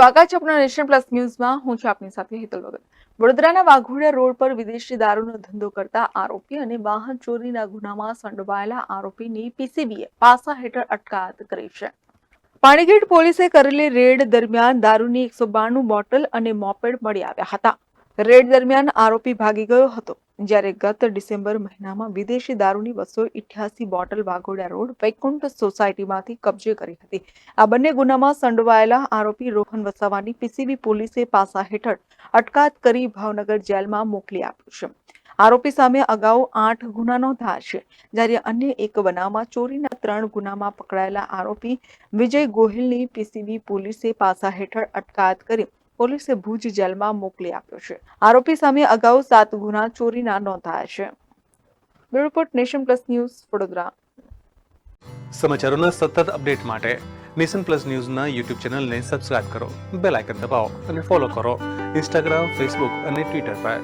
સ્વાગત છે આપણા નેશન પ્લસ ન્યૂઝમાં. હું છું આપની સાથે હેતલ વગર. વડોદરાના વાઘોડિયા રોડ પર વિદેશી દારૂનો ધંધો કરતા આરોપી અને વાહન ચોરીના ગુનામાં સંડોવાયેલા આરોપીની પીસીબીએ પાસા હેઠળ અટકાયત કરી છે. પાણીગેટ પોલીસે કરેલી રેડ દરમિયાન દારૂની 192 બોટલ અને મોપેડ મળી આવ્યા હતા. રેડ દરમિયાન આરોપી ભાગી ગયો હતો, જ્યારે ગત ડિસેમ્બર મહિનામાં વિદેશી દારૂની 288 બોટલ વાઘોડિયા રોડ વૈકુંઠ સોસાયટીમાંથી કબજે કરી હતી. આ બંને ગુનામાં સંડોવાયેલા આરોપી રોહન વસાવાની પીસીબી પોલીસે પાસા હેઠળ અટકાયત કરી ભાવનગર જેલમાં મોકલી આપ્યો છે. આરોપી સામે અગાઉ 8 ગુના નોંધાયા છે, જ્યારે અન્ય એક બનાવમાં ચોરીના 3 ગુનામાં પકડાયેલા આરોપી વિજય ગોહિલની પીસીબી પોલીસે પાસા હેઠળ અટકાયત કરી પોલીસે ભુજ જેલમાં મોકલી આપ્યો છે. આરોપી સામે અગાઉ 7 ગુના ચોરીના નોંધાયા છે. Bureau report, Nation Plus News, Vadodara. સમાચારોના સતત અપડેટ માટે નેશન પ્લસ ન્યૂઝના યુટ્યુબ ચેનલને સબસ્ક્રાઇબ કરો, બેલ આઇકન દબાવો અને ફોલો કરો ઇન્સ્ટાગ્રામ, ફેસબુક અને ટ્વિટર પર.